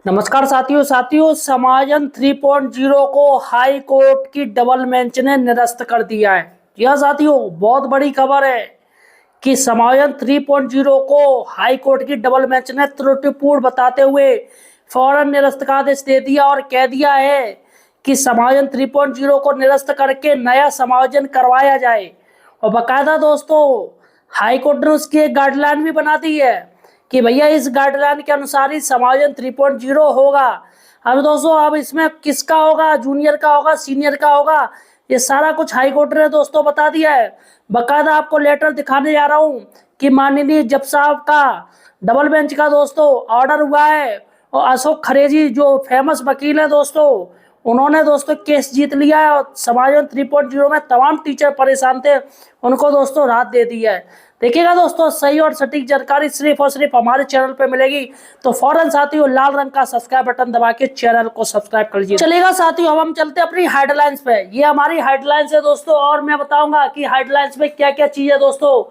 नमस्कार साथियों समाजन 3.0 को हाई कोर्ट की डबल बेंच ने निरस्त कर दिया है। यह साथियों बहुत बड़ी खबर है कि समाजन 3.0 को हाई कोर्ट की डबल बेंच ने त्रुटिपूर्ण बताते हुए फौरन निरस्त का आदेश दे दिया और कह दिया है कि समाजन 3.0 को निरस्त करके नया समायोजन करवाया जाए। और बकायदा दोस्तों हाई कोर्ट ने उसकी एक गाइडलाइन भी बना दी है कि भैया इस गाइडलाइन के अनुसार ही समायोजन 3.0 होगा। अब दोस्तों अब इसमें किसका होगा, जूनियर का होगा, सीनियर का होगा, ये सारा कुछ हाई कोर्ट ने दोस्तों बता दिया है। बकायदा आपको लेटर दिखाने जा रहा हूं कि माननीय जज साहब का डबल बेंच का दोस्तों ऑर्डर हुआ है और अशोक खरेजी जो फेमस वकील है दोस्तों, उन्होंने दोस्तों केस जीत लिया है और समायोजन 3.0 में तमाम टीचर परेशान थे, उनको दोस्तों राहत दे दी है। देखिएगा दोस्तों सही और सटीक जानकारी सिर्फ और सिर्फ हमारे चैनल पे मिलेगी, तो फौरन साथियों लाल रंग का सब्सक्राइब बटन दबा के चैनल को सब्सक्राइब कर लीजिए। चलेगा साथियों अब हम चलते हैं अपनी हेडलाइंस पे। ये हमारी हेडलाइंस है दोस्तों और मैं बताऊंगा कि हेडलाइंस में क्या क्या चीज है दोस्तों।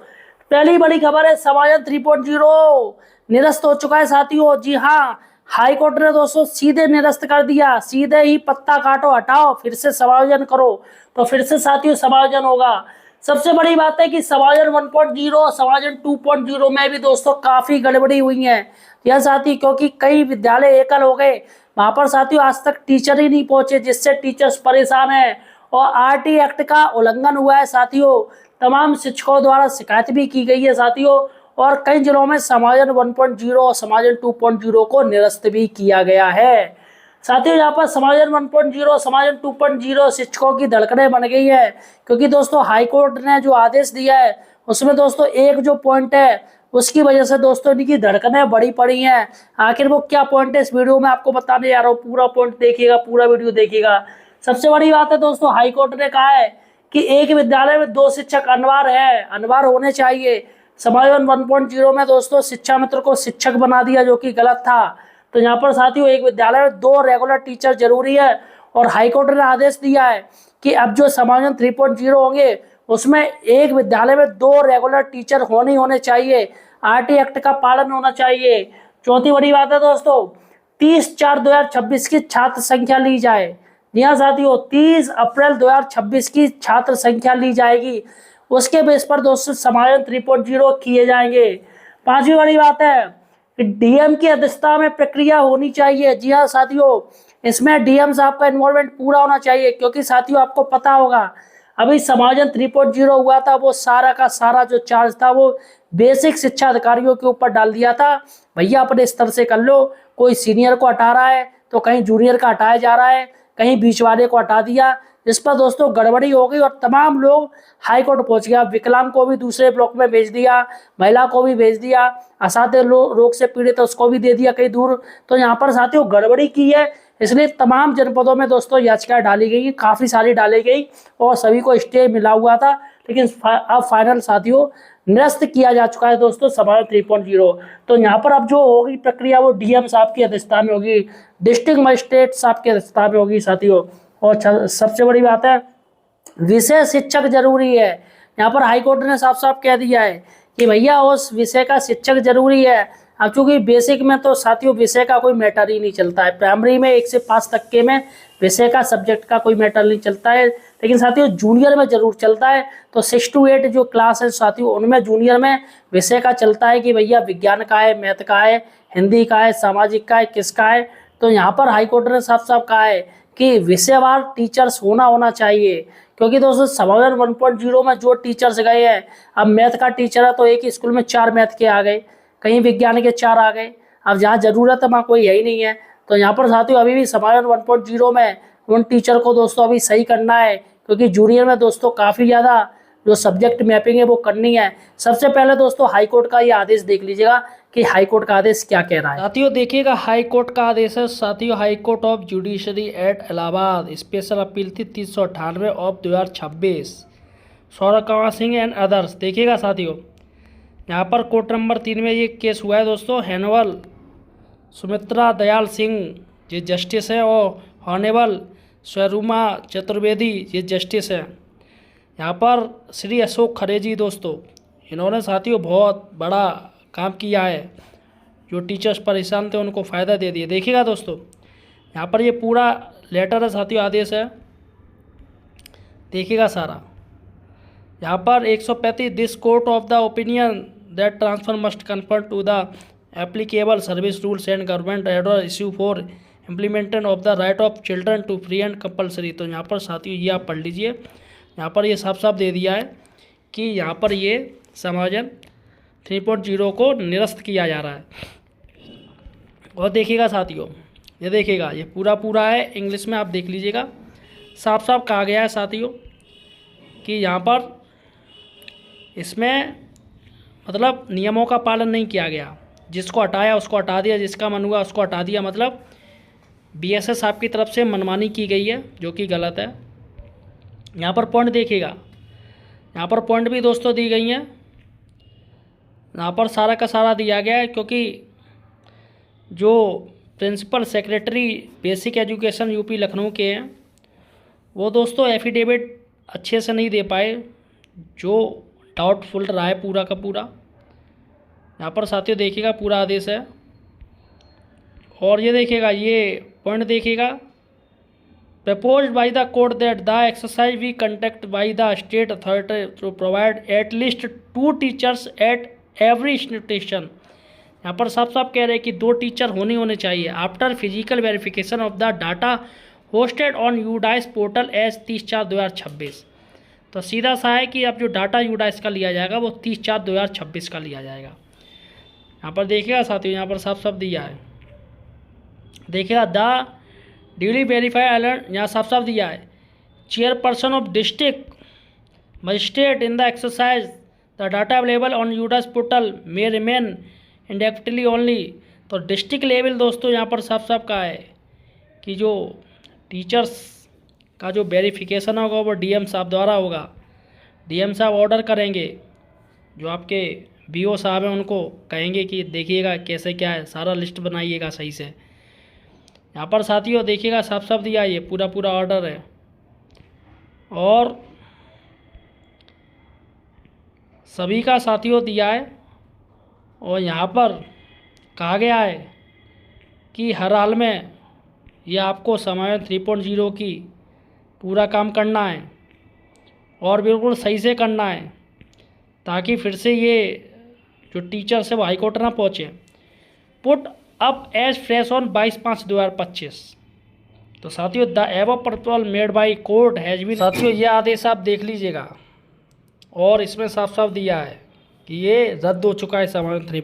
पहली बड़ी खबर है समायोजन 3.0 निरस्त हो चुका है साथियों। जी हाँ, हाई कोर्ट ने दोस्तों सीधे निरस्त कर दिया, सीधे ही पत्ता काटो हटाओ फिर से समायोजन करो, तो फिर से साथियों समायोजन होगा। सबसे बड़ी बात है कि समायोजन 1.0 समायोजन 2.0 में भी दोस्तों काफी गड़बड़ी हुई है यह साथी, क्योंकि कई विद्यालय एकल हो गए, वहां पर साथियों आज तक टीचर ही नहीं पहुंचे, जिससे टीचर्स परेशान हैं और आरटी एक्ट का उल्लंघन हुआ है साथियों। तमाम शिक्षकों द्वारा शिकायत भी की गई है साथियों और कई जिलों में समायोजन 1.0 और समायोजन 2.0 को निरस्त भी किया गया है। साथियों यहाँ पर समायोजन 1.0 समायोजन 2.0 शिक्षकों की धड़कनें बन गई है, क्योंकि दोस्तों हाई कोर्ट ने जो आदेश दिया है उसमें दोस्तों एक जो पॉइंट है उसकी वजह से दोस्तों इनकी धड़कनें बड़ी पड़ी हैं। आखिर वो क्या पॉइंट है इस वीडियो में आपको बताने जा रहा हूँ, पूरा पॉइंट देखिएगा, पूरा वीडियो देखिएगा। सबसे बड़ी बात है दोस्तों हाई कोर्ट ने कहा है कि एक विद्यालय में 2 शिक्षक अनिवार्य होने चाहिए। समायोजन 1.0 में दोस्तों शिक्षा मित्र को शिक्षक बना दिया जो कि गलत था, तो यहाँ पर साथियों एक विद्यालय में 2 रेगुलर टीचर जरूरी है और हाईकोर्ट ने आदेश दिया है कि अब जो समायोजन 3.0 होंगे उसमें एक विद्यालय में 2 रेगुलर टीचर होने चाहिए, आरटी एक्ट का पालन होना चाहिए। चौथी बड़ी बात है दोस्तों 30/4/2026 की छात्र संख्या ली जाए। जी हाँ साथियों 30 अप्रैल 2026 की छात्र संख्या ली जाएगी, उसके बेस पर दोस्तों समायोजन 3.0 किए जाएंगे। पांचवी बड़ी बात है कि डीएम की अध्यक्षता में प्रक्रिया होनी चाहिए। जी हाँ साथियों इसमें डीएम साहब का इन्वॉल्वमेंट पूरा होना चाहिए, क्योंकि साथियों आपको पता होगा अभी समायोजन 3.0 हुआ था, वो सारा का सारा जो चार्ज था वो बेसिक शिक्षा अधिकारियों के ऊपर डाल दिया था। भैया अपने स्तर से कर लो, कोई सीनियर को हटा रहा है तो कहीं जूनियर का हटाया जा रहा है, कहीं बीच वाले को हटा दिया, इस पर दोस्तों गड़बड़ी हो गई और तमाम लोग हाई कोर्ट पहुंच गया। विकलांग को भी दूसरे ब्लॉक में भेज दिया, महिला को भी भेज दिया, असाध्य रोग से पीड़ित है उसको भी दे दिया कहीं दूर। तो यहाँ पर साथियों गड़बड़ी की है, इसलिए तमाम जनपदों में दोस्तों याचिकाएं डाली गई, काफी सारी डाली गई और सभी को स्टे मिला हुआ था, लेकिन अब फाइनल साथियों निरस्त किया जा चुका है दोस्तों समायोजन 3.0। तो यहाँ पर अब जो होगी प्रक्रिया वो डीएम साहब की अध्यक्षता में होगी, डिस्ट्रिक्ट मजिस्ट्रेट साहब की अध्यक्षता में होगी साथियों। और सबसे बड़ी बात है विषय शिक्षक जरूरी है। यहाँ पर हाईकोर्ट ने साफ साफ कह दिया है कि भैया उस विषय का शिक्षक जरूरी है। अब चूंकि बेसिक में तो साथियों विषय का कोई मैटर ही नहीं चलता है, प्राइमरी में 1 से 5 तक के में विषय का सब्जेक्ट का कोई मैटर नहीं चलता है, लेकिन साथियों जूनियर में जरूर चलता है। तो 6 to 8 जो क्लास है साथियों उनमें जूनियर में विषय का चलता है कि भैया विज्ञान का है, मैथ का है, हिंदी का है, सामाजिक का है, किसका है। तो यहाँ पर हाईकोर्ट ने साफ साफ कहा है कि विषयवार टीचर्स होना चाहिए, क्योंकि दोस्तों समायोजन 1.0 में जो टीचर्स गए हैं, अब मैथ का टीचर है तो एक ही स्कूल में 4 मैथ के आ गए, कहीं विज्ञान के 4 आ गए, अब जहाँ जरूरत है वहाँ कोई है ही नहीं है। तो यहाँ पर साथियों अभी भी समायोजन 1.0 में उन टीचर को दोस्तों अभी सही करना है, क्योंकि जूनियर में दोस्तों काफ़ी ज़्यादा जो सब्जेक्ट मैपिंग है वो करनी है। सबसे पहले दोस्तों हाईकोर्ट का ये आदेश देख लीजिएगा कि हाईकोर्ट का आदेश क्या कह रहा है। साथियों देखिएगा हाईकोर्ट का आदेश है साथियों, high court of judiciary at Allahabad special appeal थी 398 of 2026 Saurabh Kumar Singh and others. देखिएगा साथियों यहाँ पर कोर्ट नंबर 3 में ये केस हुआ है दोस्तों। हैनवल सुमित्रा दयाल सिंह ये जस्टिस है और हॉनेबल स्वरूमा चतुर्वेदी ये जस्टिस है। यहाँ पर श्री अशोक खरेजी दोस्तों, इन्होंने साथियों बहुत बड़ा काम किया है। जो टीचर्स परेशान थे उनको फ़ायदा दे दिया। देखिएगा दोस्तों, यहाँ पर ये पूरा लेटर है साथियों, आदेश है, देखिएगा सारा। यहाँ पर 135 this court of the opinion that transfer must confirm to the applicable service rules and government order issue for implementation of the right of children to free and compulsory. तो यहाँ पर साथियों ये आप पढ़ लीजिए, यहाँ पर ये साफ साफ दे दिया है कि यहाँ पर ये समायोजन 3.0 को निरस्त किया जा रहा है। और देखिएगा साथियों, ये देखिएगा, ये पूरा है, इंग्लिश में आप देख लीजिएगा, साफ साफ कहा गया है साथियों कि यहाँ पर इसमें मतलब नियमों का पालन नहीं किया गया। जिसको हटाया उसको हटा दिया, जिसका मन हुआ उसको हटा दिया, मतलब बीएसएस आपकी तरफ से मनमानी की गई है, जो कि गलत है। यहाँ पर पॉइंट देखिएगा, यहाँ पर पॉइंट भी दोस्तों दी गई हैं, यहाँ पर सारा का सारा दिया गया है, क्योंकि जो principal secretary basic education UP Lucknow के हैं वो दोस्तों एफिडेविट अच्छे से नहीं दे पाए, जो डाउटफुल रहा है पूरा का पूरा। यहाँ पर साथियों देखिएगा पूरा आदेश है। और ये देखिएगा, ये पॉइंट देखिएगा, propose by the court that the exercise we conduct by the state authority to provide at least 2 teachers at every institution. यहाँ पर साफ साफ कह रहे हैं कि 2 टीचर होने चाहिए after physical verification of the data hosted on UDISE portal as 30/4/2026। तो सीधा सा है कि अब जो डाटा यूडाइस का लिया जाएगा वो 30/4/2026 का लिया जाएगा। यहाँ पर देखिएगा साथियों, यहाँ पर साफ साफ दिया है, देखिएगा द ड्यूली वेरीफाई अलर्ट, यहाँ साफ साफ दिया है, chairperson of district magistrate in the exercise the data available on UDISE portal may remain इंडेफिनिटली only. तो डिस्ट्रिक्ट लेवल दोस्तों यहाँ पर साफ साफ कहा है कि जो टीचर्स का जो वेरिफिकेशन होगा वो डीएम साहब द्वारा होगा। डीएम साहब ऑर्डर करेंगे, जो आपके बीओ साहब हैं उनको कहेंगे कि देखिएगा कैसे क्या है, सारा लिस्ट बनाइएगा सही से। यहाँ पर साथियों देखिएगा साफ साफ दिया, ये पूरा ऑर्डर है। और सभी का साथियों दिया है। और यहाँ पर कहा गया है कि हर हाल में ये आपको समायोजन 3.0 की पूरा काम करना है और बिल्कुल सही से करना है, ताकि फिर से ये जो टीचर्स है वो हाईकोर्ट ना पहुँचे। Put up as fresh on 22/5/2025। तो साथियों the above proposal made by court has been. साथियों ये आदेश आप देख लीजिएगा, और इसमें साफ साफ दिया है कि ये रद्द हो चुका है समायोजन 3.0।